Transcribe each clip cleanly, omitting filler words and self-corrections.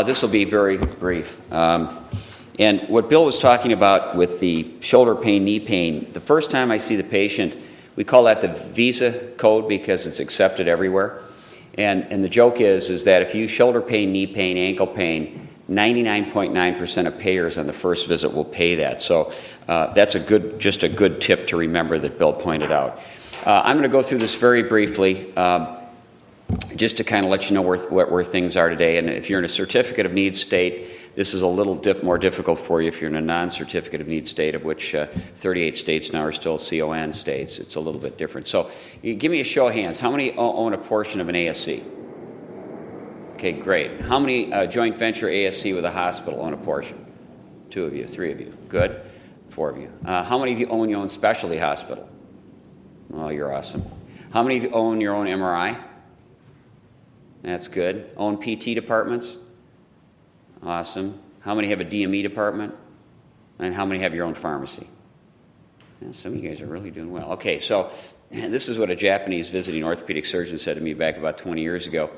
This will be very brief. And what Bill was talking about with the shoulder pain, knee pain, the first time I see the patient, we call that the Visa code because it's accepted everywhere. And the joke is that if you shoulder pain, knee pain, ankle pain, 99.9% of payers on the first visit will pay that. So that's just a good tip to remember that Bill pointed out. I'm going to go through this very briefly. Just to kind of let you know where things are today. And if you're in a certificate of need state, this is a little more difficult for you if you're in a non-certificate of need state, of which 38 states now are still CON states. It's a little bit different. So give me a show of hands. How many own a portion of an ASC? Okay, great. How many joint venture ASC with a hospital own a portion? 2 of you, 3 of you. Good. 4 of you. How many of you own your own specialty hospital? Oh, you're awesome. How many of you own your own MRI? That's good. Own PT departments? Awesome. How many have a DME department? And how many have your own pharmacy? Yeah, some of you guys are really doing well. Okay, so this is what a Japanese visiting orthopedic surgeon said to me back about 20 years ago.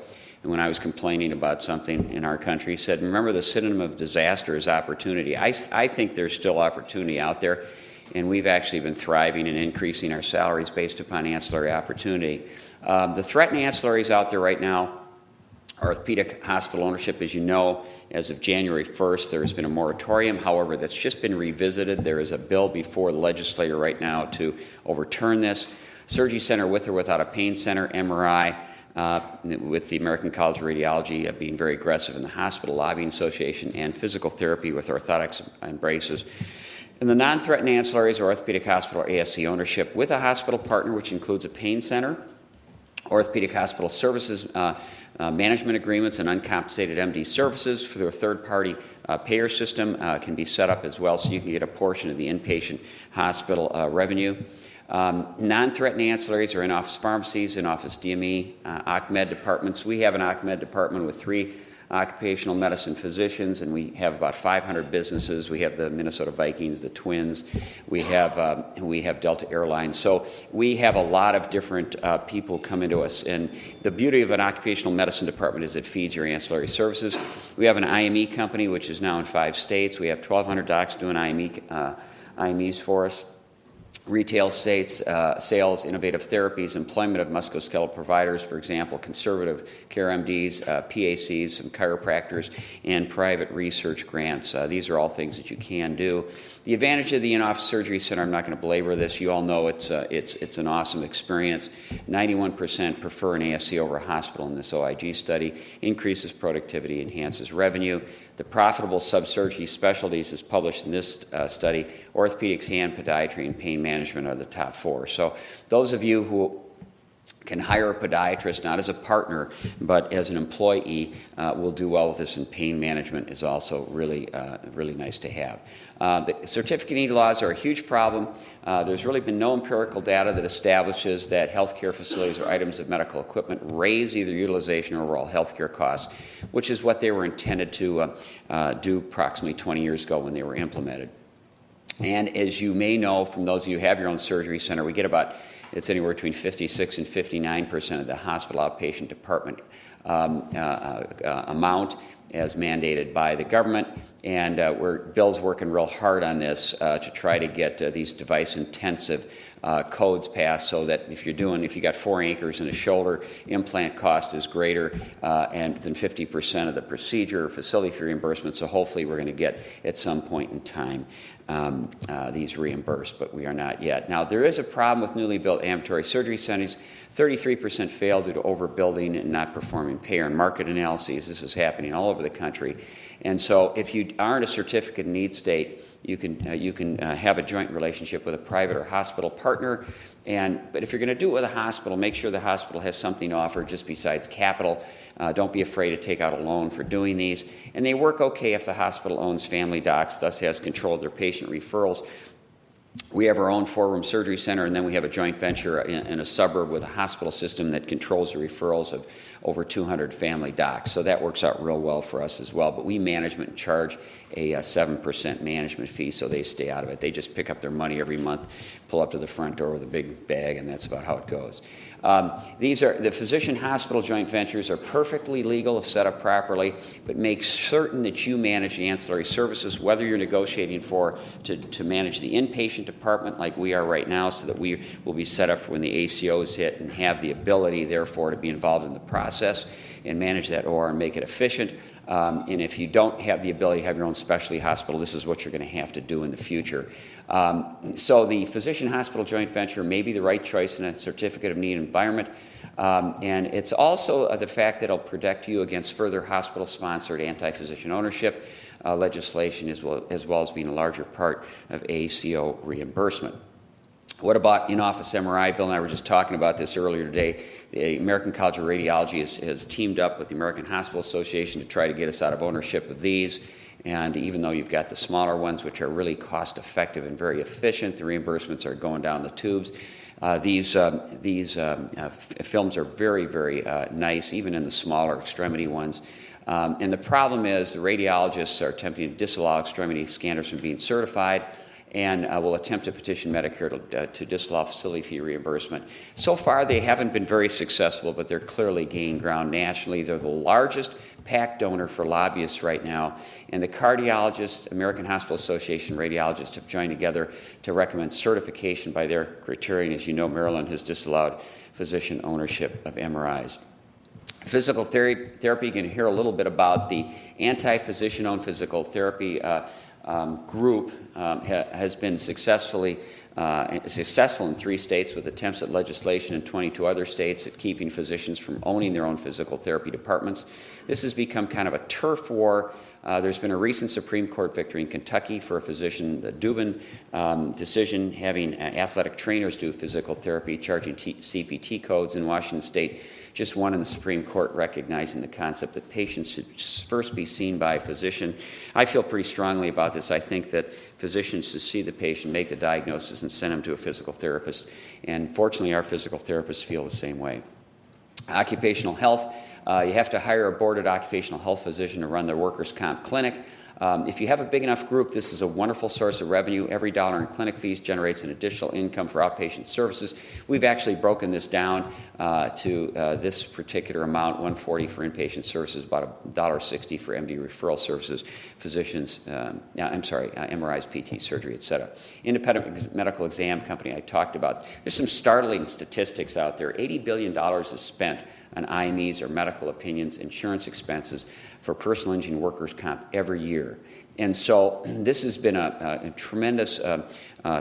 And when I was complaining about something in our country, he said, remember the synonym of disaster is opportunity. I think there's still opportunity out there. And we've actually been thriving and increasing our salaries based upon ancillary opportunity. The threat in ancillaries out there right now, orthopedic hospital ownership, as you know, as of January 1st, there has been a moratorium. However, that's just been revisited. There is a bill before the legislature right now to overturn this. Surgery center with or without a pain center, MRI, with the American College of Radiology being very aggressive in the Hospital Lobbying Association, and physical therapy with orthotics and braces. And the non-threatened ancillaries are orthopedic hospital or ASC ownership with a hospital partner, which includes a pain center, orthopedic hospital services, management agreements and uncompensated MD services for their third-party payer system can be set up as well, so you can get a portion of the inpatient hospital revenue. Non-threatened ancillaries are in-office pharmacies, in-office DME, OCMED departments. We have an OCMED department with 3 occupational medicine physicians, and we have about 500 businesses. We have the Minnesota Vikings, the Twins. We have Delta Airlines. So we have a lot of different people come into us. And the beauty of an occupational medicine department is it feeds your ancillary services. We have an IME company, which is now in 5 states. We have 1,200 docs doing IMEs for us. Retail states, sales, innovative therapies, employment of musculoskeletal providers, for example, conservative care MDs, PACs, some chiropractors, and private research grants. These are all things that you can do. The advantage of the in-office surgery center, I'm not going to belabor this. You all know it's an awesome experience. 91% prefer an ASC over a hospital in this OIG study. Increases productivity, enhances revenue. The profitable subsurgery specialties, as published in this study, orthopedics, hand, podiatry, and pain management are the top 4. So those of you who can hire a podiatrist, not as a partner, but as an employee, will do well with this, and pain management is also really nice to have. The certificate need laws are a huge problem. There's really been no empirical data that establishes that healthcare facilities or items of medical equipment raise either utilization or overall healthcare costs, which is what they were intended to do approximately 20 years ago when they were implemented. And as you may know, from those of you who have your own surgery center, we get it's anywhere between 56 and 59% of the hospital outpatient department amount as mandated by the government. And Bill's working real hard on this to try to get these device-intensive codes passed so that if you got 4 anchors in a shoulder, implant cost is greater than 50% of the procedure or facility fee reimbursement. So hopefully we're going to get at some point in time these reimbursed, but we are not yet. Now, there is a problem with newly built ambulatory surgery centers. 33% fail due to overbuilding and not performing payer and market analyses. This is happening all over the country. And so if you aren't a certificate in need state, you can have a joint relationship with a private or hospital partner. But if you're going to do it with a hospital, make sure the hospital has something to offer just besides capital. Don't be afraid to take out a loan for doing these. And they work okay if the hospital owns family docs, thus has control of their patient referrals. We have our own 4-room surgery center, and then we have a joint venture in a suburb with a hospital system that controls the referrals of over 200 family docs. So that works out real well for us as well. But we management and charge a 7% management fee, so they stay out of it. They just pick up their money every month, pull up to the front door with a big bag, and that's about how it goes. These are the physician-hospital joint ventures are perfectly legal if set up properly, but make certain that you manage the ancillary services, whether you're negotiating to manage the inpatient department like we are right now, so that we will be set up for when the ACOs hit and have the ability, therefore, to be involved in the process and manage that OR and make it efficient. And if you don't have the ability to have your own specialty hospital, this is what you're going to have to do in the future. So the physician-hospital joint venture may be the right choice in a certificate of need environment. And it's also the fact that it'll protect you against further hospital-sponsored anti-physician ownership legislation, as well as being a larger part of ACO reimbursement. What about in-office MRI? Bill and I were just talking about this earlier today. The American College of Radiology has teamed up with the American Hospital Association to try to get us out of ownership of these. And even though you've got the smaller ones, which are really cost-effective and very efficient, the reimbursements are going down the tubes. These films are very, very nice, even in the smaller extremity ones. And the problem is the radiologists are attempting to disallow extremity scanners from being certified, and will attempt to petition Medicare to disallow facility fee reimbursement. So far, they haven't been very successful, but they're clearly gaining ground nationally. They're the largest PAC donor for lobbyists right now, and the cardiologists, American Hospital Association radiologists have joined together to recommend certification by their criterion. As you know, Maryland has disallowed physician ownership of MRIs. Physical therapy, you can hear a little bit about the anti-physician-owned physical therapy group has been successful in 3 states, with attempts at legislation in 22 other states at keeping physicians from owning their own physical therapy departments. This has become kind of a turf war. There's been a recent Supreme Court victory in Kentucky for a physician, the Dubin decision, having athletic trainers do physical therapy, charging CPT codes. In Washington State, just one in the Supreme Court recognizing the concept that patients should first be seen by a physician. I feel pretty strongly about this. I think that physicians should see the patient, make the diagnosis, and send them to a physical therapist. And fortunately, our physical therapists feel the same way. Occupational health. You have to hire a boarded occupational health physician to run their workers' comp clinic. If you have a big enough group, this is a wonderful source of revenue. Every dollar in clinic fees generates an additional income for outpatient services. We've actually broken this down to this particular amount: $140 for inpatient services, about $1.60 for MD referral services, physicians, MRIs, PT, surgery, etc. Independent medical exam company I talked about. There's some startling statistics out there. $80 billion is spent on IMEs, or medical opinions, insurance expenses for personal injury and workers' comp every year. And so this has been a tremendous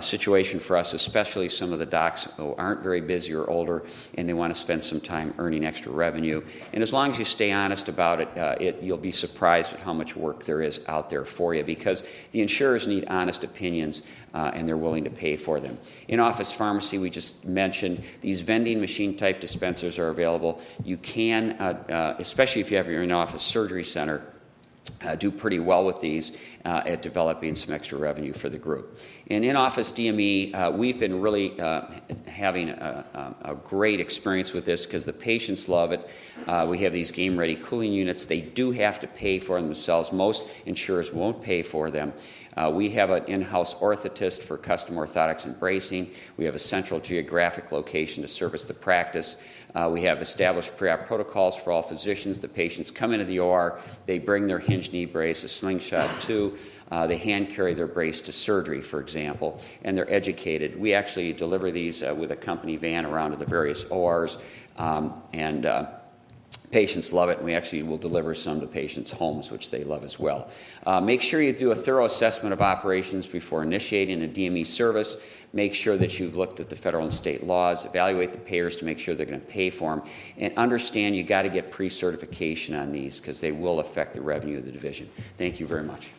situation for us, especially some of the docs who aren't very busy or older, and they want to spend some time earning extra revenue. And as long as you stay honest about it, you'll be surprised at how much work there is out there for you, because the insurers need honest opinions, and they're willing to pay for them. In-office pharmacy, we just mentioned, these vending machine type dispensers are available. You can, especially if you have your in-office surgery center, do pretty well with these at developing some extra revenue for the group. In office DME, we've been really having a great experience with this because the patients love it. We have these game-ready cooling units. They do have to pay for them themselves. Most insurers won't pay for them. We have an in-house orthotist for custom orthotics and bracing. We have a central geographic location to service the practice. We have established pre-op protocols for all physicians. The patients come into the OR, they bring their hinge knee brace, a slingshot too. They hand carry their brace to surgery, for example, and they're educated. We actually deliver these with a company van around to the various ORs, and patients love it, and we actually will deliver some to patients' homes, which they love as well. Make sure you do a thorough assessment of operations before initiating a DME service. Make sure that you've looked at the federal and state laws, evaluate the payers to make sure they're going to pay for them, and understand you got to get pre-certification on these because they will affect the revenue of the division. Thank you very much.